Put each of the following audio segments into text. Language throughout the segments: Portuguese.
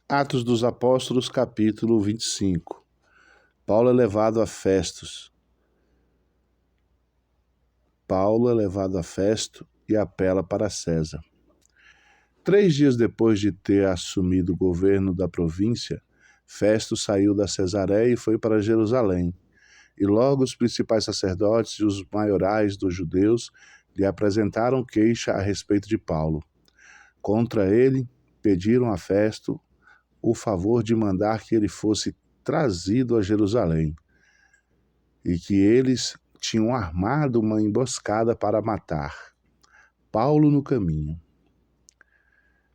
Atos dos Apóstolos, capítulo 25. Paulo é levado a Festos. Paulo é levado a Festo e apela para César. 3 dias depois de ter assumido o governo da província, Festo saiu da Cesareia e foi para Jerusalém. E logo os principais sacerdotes e os maiorais dos judeus lhe apresentaram queixa a respeito de Paulo. Contra ele, pediram a Festo o favor de mandar que ele fosse trazido a Jerusalém, e que eles tinham armado uma emboscada para matar Paulo no caminho.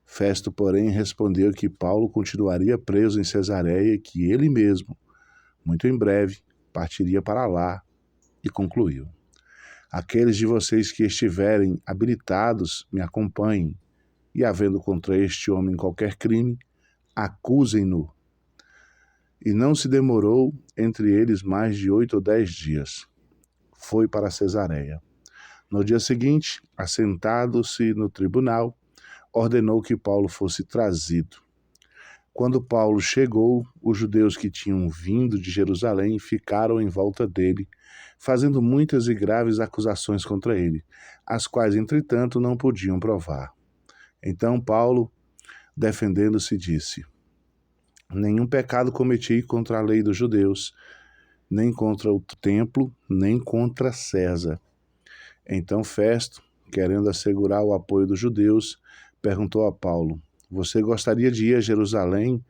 Festo, porém, respondeu que Paulo continuaria preso em Cesareia e que ele mesmo, muito em breve, partiria para lá, e concluiu: aqueles de vocês que estiverem habilitados me acompanhem, e havendo contra este homem qualquer crime, acusem-no. E não se demorou entre eles mais de 8 ou 10 dias. Foi para Cesareia. No dia seguinte, assentado-se no tribunal, ordenou que Paulo fosse trazido. Quando Paulo chegou, os judeus que tinham vindo de Jerusalém ficaram em volta dele, fazendo muitas e graves acusações contra ele, as quais, entretanto, não podiam provar. Então Paulo, defendendo-se, disse: nenhum pecado cometi contra a lei dos judeus, nem contra o templo, nem contra César. Então Festo, querendo assegurar o apoio dos judeus, perguntou a Paulo: você gostaria de ir a Jerusalém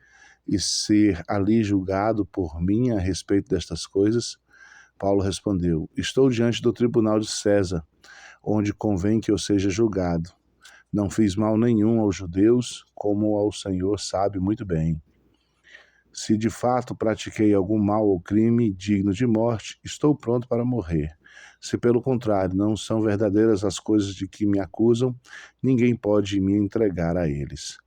e ser ali julgado por mim a respeito destas coisas? Paulo respondeu: estou diante do tribunal de César, onde convém que eu seja julgado. Não fiz mal nenhum aos judeus, como ao Senhor sabe muito bem. Se de fato pratiquei algum mal ou crime digno de morte, estou pronto para morrer. Se pelo contrário não são verdadeiras as coisas de que me acusam, ninguém pode me entregar a eles.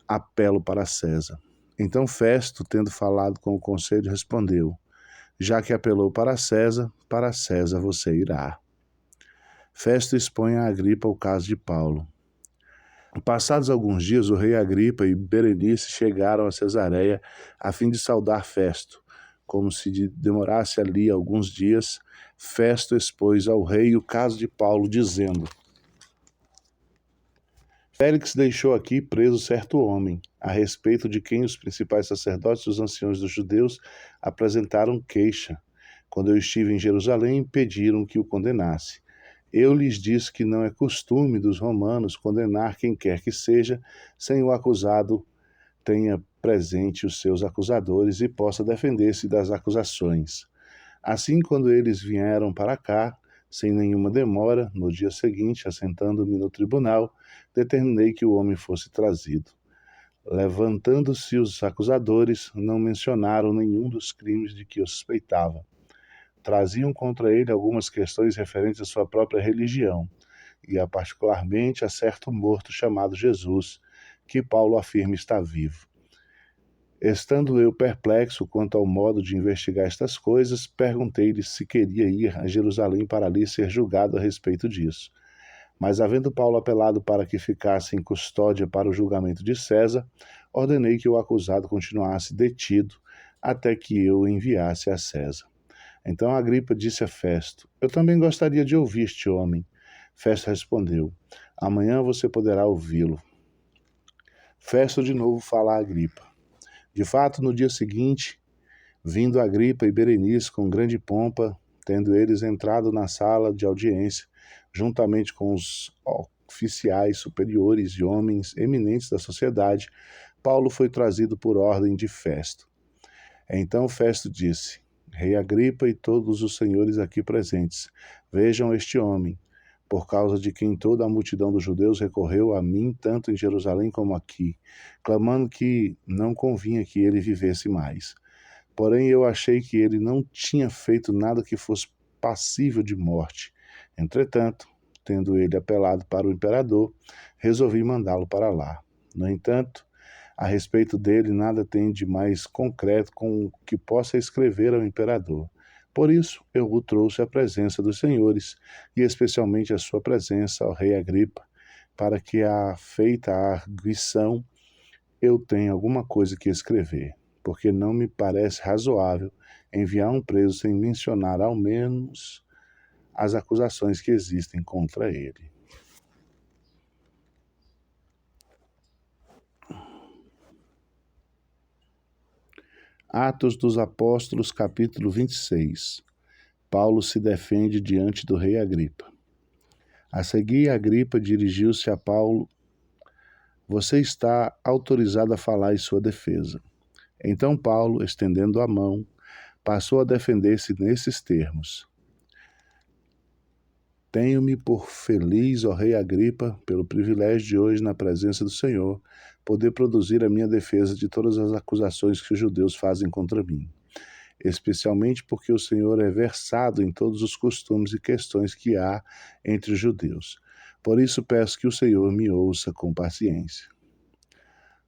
Apelo para César. Então Festo, tendo falado com o conselho, respondeu: já que apelou para César você irá. Festo expõe a Agripa o caso de Paulo. Passados alguns dias, o rei Agripa e Berenice chegaram a Cesareia a fim de saudar Festo. Como se demorasse ali alguns dias, Festo expôs ao rei o caso de Paulo, dizendo: Félix deixou aqui preso certo homem, a respeito de quem os principais sacerdotes e os anciãos dos judeus apresentaram queixa. Quando eu estive em Jerusalém, pediram que o condenasse. Eu lhes disse que não é costume dos romanos condenar quem quer que seja, sem o acusado tenha presente os seus acusadores e possa defender-se das acusações. Assim, quando eles vieram para cá, sem nenhuma demora, no dia seguinte, assentando-me no tribunal, determinei que o homem fosse trazido. Levantando-se os acusadores, não mencionaram nenhum dos crimes de que eu suspeitava. Traziam contra ele algumas questões referentes à sua própria religião, e particularmente a certo morto chamado Jesus, que Paulo afirma estar vivo. Estando eu perplexo quanto ao modo de investigar estas coisas, perguntei-lhe se queria ir a Jerusalém para ali ser julgado a respeito disso. Mas, havendo Paulo apelado para que ficasse em custódia para o julgamento de César, ordenei que o acusado continuasse detido até que eu o enviasse a César. Então Agripa disse a Festo: eu também gostaria de ouvir este homem. Festo respondeu: amanhã você poderá ouvi-lo. Festo de novo fala a Agripa. De fato, no dia seguinte, vindo Agripa e Berenice com grande pompa, tendo eles entrado na sala de audiência, juntamente com os oficiais superiores e homens eminentes da sociedade, Paulo foi trazido por ordem de Festo. Então Festo disse: Rei Agripa e todos os senhores aqui presentes, vejam este homem, por causa de quem toda a multidão dos judeus recorreu a mim, tanto em Jerusalém como aqui, clamando que não convinha que ele vivesse mais. Porém, eu achei que ele não tinha feito nada que fosse passível de morte. Entretanto, tendo ele apelado para o imperador, resolvi mandá-lo para lá. No entanto, a respeito dele, nada tem de mais concreto com o que possa escrever ao imperador. Por isso, eu o trouxe à presença dos senhores, e especialmente à sua presença, ao rei Agripa, para que, feita a arguição, eu tenho alguma coisa que escrever, porque não me parece razoável enviar um preso sem mencionar ao menos as acusações que existem contra ele. Atos dos Apóstolos, capítulo 26. Paulo se defende diante do rei Agripa. A seguir, Agripa dirigiu-se a Paulo: Você está autorizado a falar em sua defesa. Então Paulo, estendendo a mão, passou a defender-se nesses termos: Tenho-me por feliz, ó rei Agripa, pelo privilégio de hoje, na presença do Senhor, poder produzir a minha defesa de todas as acusações que os judeus fazem contra mim, especialmente porque o Senhor é versado em todos os costumes e questões que há entre os judeus. Por isso peço que o Senhor me ouça com paciência.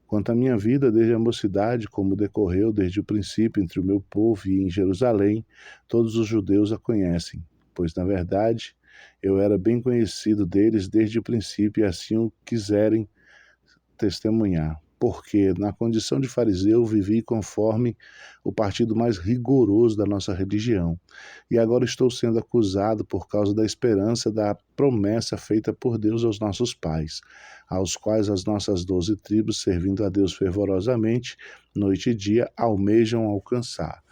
Quanto à minha vida desde a mocidade, como decorreu desde o princípio entre o meu povo e em Jerusalém, todos os judeus a conhecem, pois, na verdade, eu era bem conhecido deles desde o princípio e assim o quiserem testemunhar, porque, na condição de fariseu, vivi conforme o partido mais rigoroso da nossa religião, e agora estou sendo acusado por causa da esperança da promessa feita por Deus aos nossos pais, aos quais as nossas 12 tribos, servindo a Deus fervorosamente, noite e dia, almejam alcançar.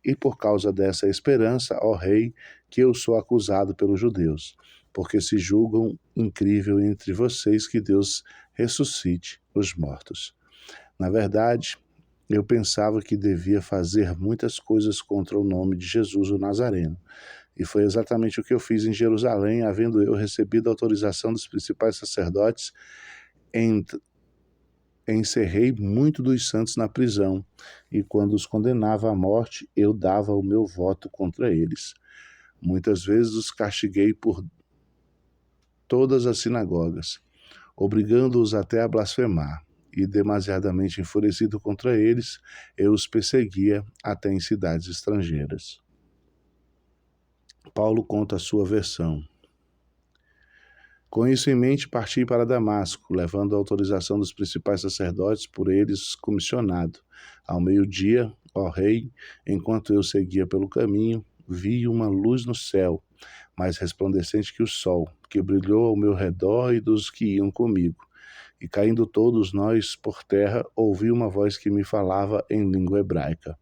E por causa dessa esperança, ó rei, que eu sou acusado pelos judeus, porque se julgam incrível entre vocês que Deus ressuscite os mortos. Na verdade, eu pensava que devia fazer muitas coisas contra o nome de Jesus o Nazareno. E foi exatamente o que eu fiz em Jerusalém, havendo eu recebido a autorização dos principais sacerdotes, encerrei muito dos santos na prisão, e quando os condenava à morte, eu dava o meu voto contra eles. Muitas vezes os castiguei por todas as sinagogas, obrigando-os até a blasfemar, e demasiadamente enfurecido contra eles, eu os perseguia até em cidades estrangeiras. Paulo conta a sua versão. Com isso em mente, parti para Damasco, levando a autorização dos principais sacerdotes, por eles comissionado. Ao meio-dia, ó rei, enquanto eu seguia pelo caminho, vi uma luz no céu, mais resplandecente que o sol, que brilhou ao meu redor e dos que iam comigo. E caindo todos nós por terra, ouvi uma voz que me falava em língua hebraica: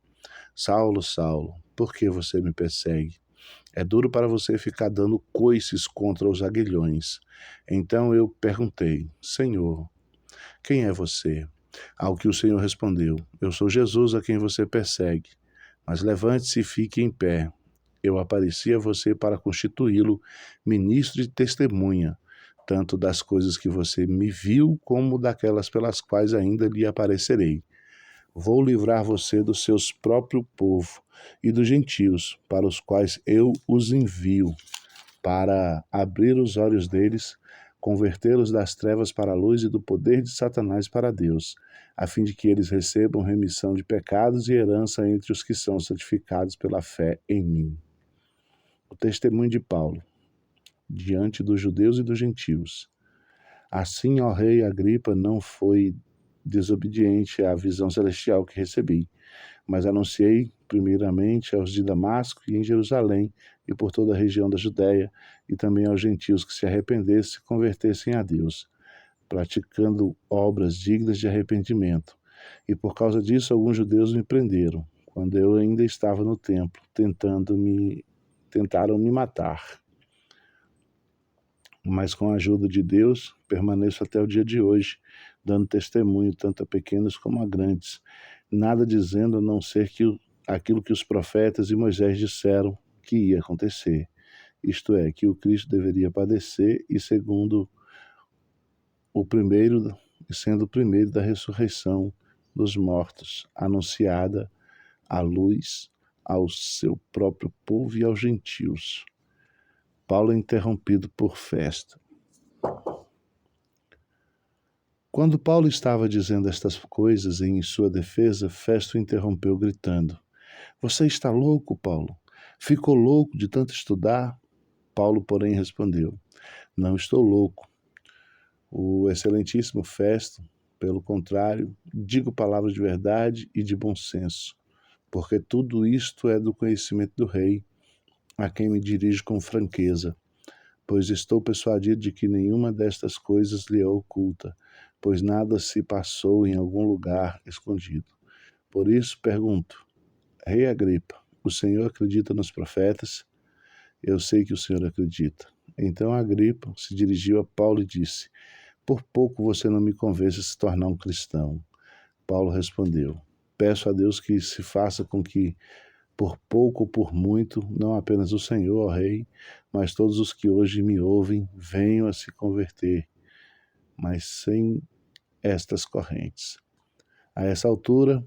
Saulo, Saulo, por que você me persegue? É duro para você ficar dando coices contra os aguilhões. Então eu perguntei: Senhor, quem é você? Ao que o Senhor respondeu: Eu sou Jesus a quem você persegue. Mas levante-se e fique em pé. Eu apareci a você para constituí-lo ministro de testemunha, tanto das coisas que você me viu, como daquelas pelas quais ainda lhe aparecerei. Vou livrar você do seu próprio povo e dos gentios, para os quais eu os envio, para abrir os olhos deles, convertê-los das trevas para a luz e do poder de Satanás para Deus, a fim de que eles recebam remissão de pecados e herança entre os que são santificados pela fé em mim. O testemunho de Paulo, diante dos judeus e dos gentios. Assim, ó rei Agripa, não foi desobediente à visão celestial que recebi, mas anunciei primeiramente aos de Damasco e em Jerusalém e por toda a região da Judéia, e também aos gentios que se arrependessem e convertessem a Deus, praticando obras dignas de arrependimento. E por causa disso alguns judeus me prenderam, quando eu ainda estava no templo, tentaram me matar. Mas com a ajuda de Deus, permaneço até o dia de hoje, dando testemunho tanto a pequenos como a grandes, nada dizendo a não ser aquilo que os profetas e Moisés disseram que ia acontecer, isto é, que o Cristo deveria padecer e sendo o primeiro da ressurreição dos mortos, anunciada a luz ao seu próprio povo e aos gentios. Paulo é interrompido por Festo. Quando Paulo estava dizendo estas coisas em sua defesa, Festo interrompeu gritando: Você está louco, Paulo? Ficou louco de tanto estudar? Paulo, porém, respondeu: Não estou louco. O excelentíssimo Festo Pelo contrário, digo palavras de verdade e de bom senso, porque tudo isto é do conhecimento do rei, a quem me dirijo com franqueza, pois estou persuadido de que nenhuma destas coisas lhe é oculta, pois nada se passou em algum lugar escondido. Por isso pergunto, Rei Agripa, o senhor acredita nos profetas? Eu sei que o senhor acredita. Então Agripa se dirigiu a Paulo e disse, por pouco você não me convence a se tornar um cristão. Paulo respondeu, peço a Deus que se faça com que, por pouco ou por muito, não apenas o Senhor, ó Rei, mas todos os que hoje me ouvem venham a se converter, mas sem estas correntes. A essa altura,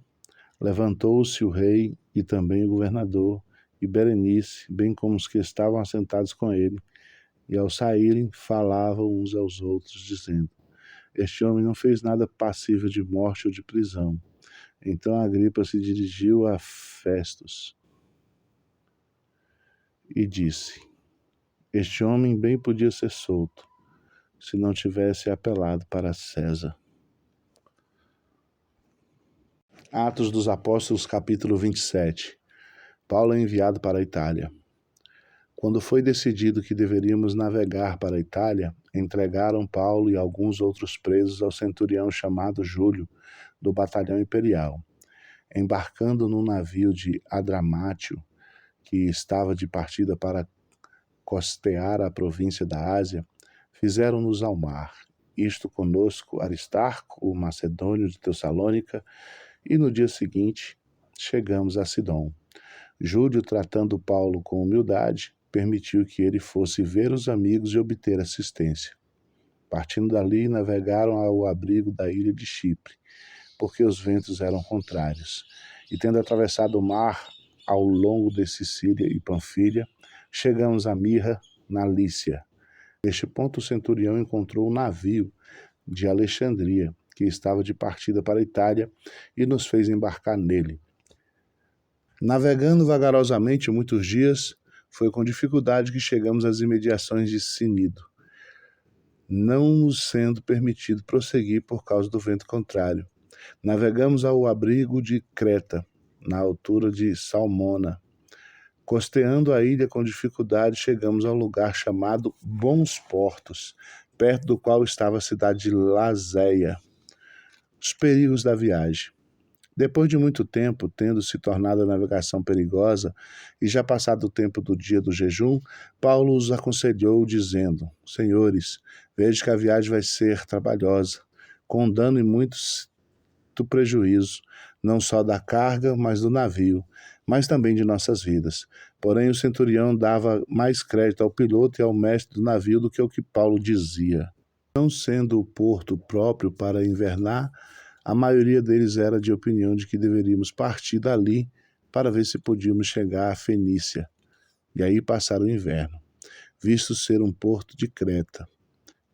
levantou-se o rei e também o governador e Berenice, bem como os que estavam assentados com ele, e ao saírem falavam uns aos outros, dizendo, este homem não fez nada passível de morte ou de prisão. Então Agripa se dirigiu a Festus e disse, este homem bem podia ser solto, se não tivesse apelado para César. Atos dos Apóstolos, capítulo 27. Paulo é enviado para a Itália. Quando foi decidido que deveríamos navegar para a Itália, entregaram Paulo e alguns outros presos ao centurião chamado Júlio, do batalhão imperial. Embarcando num navio de Adramátio, que estava de partida para costear a província da Ásia, fizeram-nos ao mar, isto conosco Aristarco, o macedônio de Tessalônica, e no dia seguinte chegamos a Sidom. Júlio, tratando Paulo com humildade, permitiu que ele fosse ver os amigos e obter assistência. Partindo dali, navegaram ao abrigo da ilha de Chipre, porque os ventos eram contrários. E tendo atravessado o mar ao longo de Sicília e Panfilha, chegamos a Mirra, na Lícia. Neste ponto, o centurião encontrou um navio de Alexandria, que estava de partida para a Itália, e nos fez embarcar nele. Navegando vagarosamente muitos dias, foi com dificuldade que chegamos às imediações de Cnido, não nos sendo permitido prosseguir por causa do vento contrário. Navegamos ao abrigo de Creta, na altura de Salmona. Costeando a ilha com dificuldade, chegamos ao lugar chamado Bons Portos, perto do qual estava a cidade de Lazéia. Os perigos da viagem. Depois de muito tempo, tendo se tornado a navegação perigosa, e já passado o tempo do dia do jejum, Paulo os aconselhou, dizendo, Senhores, vejo que a viagem vai ser trabalhosa, com dano e muito prejuízo, não só da carga, mas do navio, mas também de nossas vidas. Porém, o centurião dava mais crédito ao piloto e ao mestre do navio do que o que Paulo dizia. Não sendo o porto próprio para invernar, a maioria deles era de opinião de que deveríamos partir dali para ver se podíamos chegar à Fenícia, e aí passar o inverno, visto ser um porto de Creta,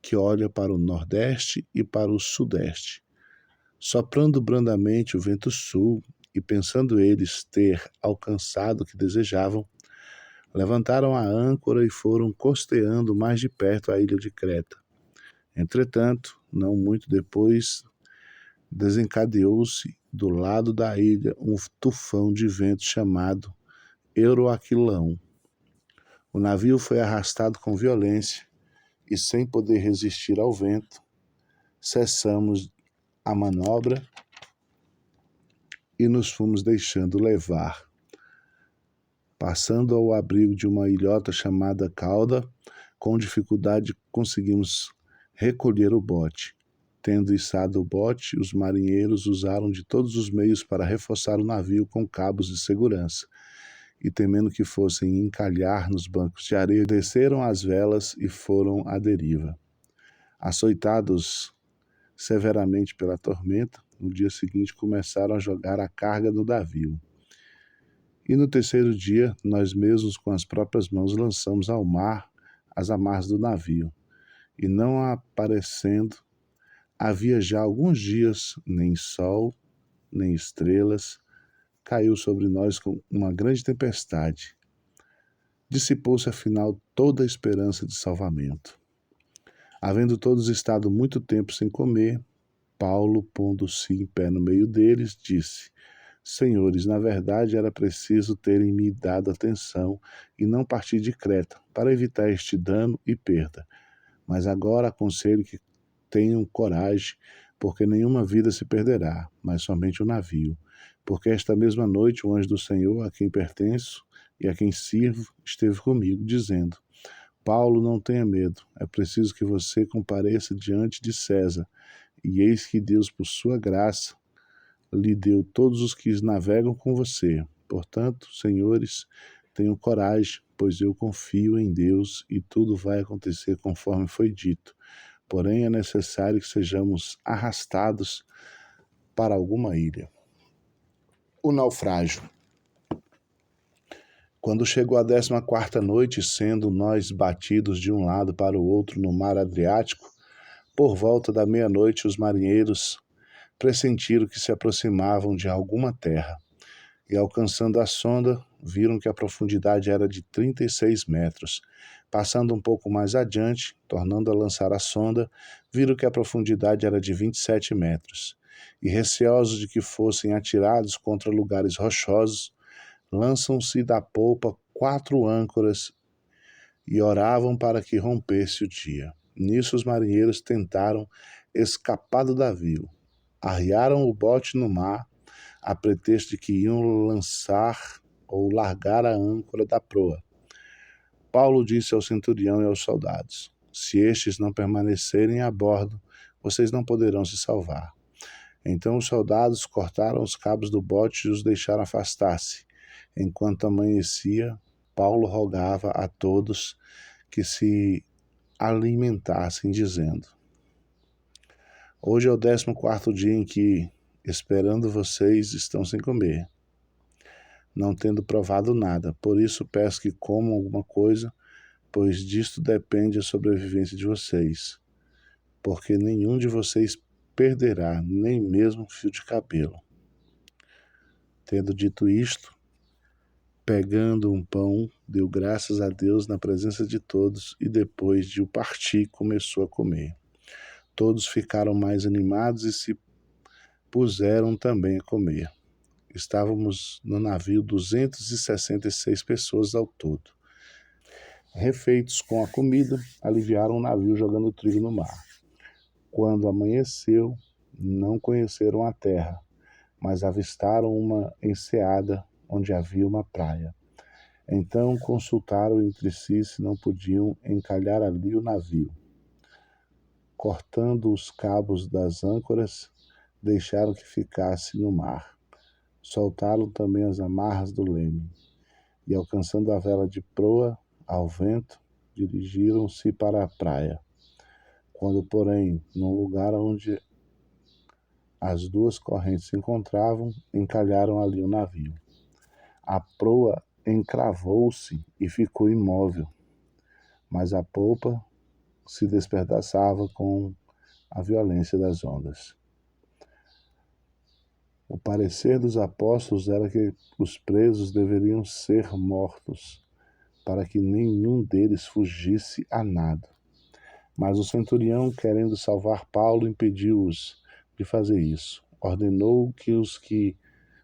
que olha para o nordeste e para o sudeste. Soprando brandamente o vento sul, e pensando eles ter alcançado o que desejavam, levantaram a âncora e foram costeando mais de perto a ilha de Creta. Entretanto, não muito depois, desencadeou-se do lado da ilha um tufão de vento chamado Euroaquilão. O navio foi arrastado com violência e, sem poder resistir ao vento, cessamos a manobra e nos fomos deixando levar. Passando ao abrigo de uma ilhota chamada Cauda, com dificuldade conseguimos recolher o bote. Tendo içado o bote, os marinheiros usaram de todos os meios para reforçar o navio com cabos de segurança, e temendo que fossem encalhar nos bancos de areia, desceram as velas e foram à deriva. Açoitados severamente pela tormenta, no dia seguinte começaram a jogar a carga no navio. E no terceiro dia, nós mesmos com as próprias mãos lançamos ao mar as amarras do navio, e não aparecendo, havia já alguns dias, nem sol, nem estrelas, caiu sobre nós com uma grande tempestade. Dissipou-se afinal toda a esperança de salvamento. Havendo todos estado muito tempo sem comer, Paulo, pondo-se em pé no meio deles, disse: Senhores, na verdade era preciso terem me dado atenção e não partir de Creta, para evitar este dano e perda. Mas agora aconselho que tenham coragem, porque nenhuma vida se perderá, mas somente o navio. Porque esta mesma noite o anjo do Senhor, a quem pertenço e a quem sirvo, esteve comigo, dizendo: Paulo, não tenha medo, é preciso que você compareça diante de César. E eis que Deus, por sua graça, lhe deu todos os que navegam com você. Portanto, senhores, tenham coragem, pois eu confio em Deus e tudo vai acontecer conforme foi dito. Porém, é necessário que sejamos arrastados para alguma ilha. O naufrágio. Quando chegou a 14ª noite, sendo nós batidos de um lado para o outro no mar Adriático, por volta da meia-noite os marinheiros pressentiram que se aproximavam de alguma terra, e alcançando a sonda, viram que a profundidade era de 36 metros. Passando um pouco mais adiante, tornando a lançar a sonda, viram que a profundidade era de 27 metros. E receosos de que fossem atirados contra lugares rochosos, lançam-se da polpa 4 âncoras e oravam para que rompesse o dia. Nisso os marinheiros tentaram escapar do navio. Arriaram o bote no mar, a pretexto de que iam lançar ou largar a âncora da proa. Paulo disse ao centurião e aos soldados: Se estes não permanecerem a bordo, vocês não poderão se salvar. Então os soldados cortaram os cabos do bote e os deixaram afastar-se. Enquanto amanhecia, Paulo rogava a todos que se alimentassem, dizendo: Hoje é o 14º dia em que, esperando vocês, estão sem comer, não tendo provado nada. Por isso peço que comam alguma coisa, pois disto depende a sobrevivência de vocês. Porque nenhum de vocês perderá, nem mesmo um fio de cabelo. Tendo dito isto, pegando um pão, deu graças a Deus na presença de todos e depois de o partir, começou a comer. Todos ficaram mais animados e se puseram também a comer. Estávamos no navio 266 pessoas ao todo. Refeitos com a comida, aliviaram o navio jogando trigo no mar. Quando amanheceu, não conheceram a terra, mas avistaram uma enseada onde havia uma praia. Então consultaram entre si se não podiam encalhar ali o navio. Cortando os cabos das âncoras, deixaram que ficasse no mar. Soltaram também as amarras do leme, e alcançando a vela de proa ao vento, dirigiram-se para a praia. Quando, porém, num lugar onde as duas correntes se encontravam, encalharam ali o navio. A proa encravou-se e ficou imóvel, mas a polpa se despedaçava com a violência das ondas. O parecer dos apóstolos era que os presos deveriam ser mortos, para que nenhum deles fugisse a nado. Mas o centurião, querendo salvar Paulo, impediu-os de fazer isso. Ordenou que os que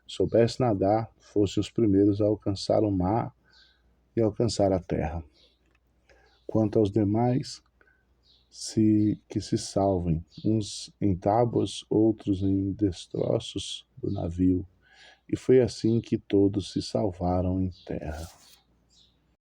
soubessem nadar fossem os primeiros a alcançar o mar e alcançar a terra. Quanto aos demais, que se salvem, uns em tábuas, outros em destroços do navio. E foi assim que todos se salvaram em terra.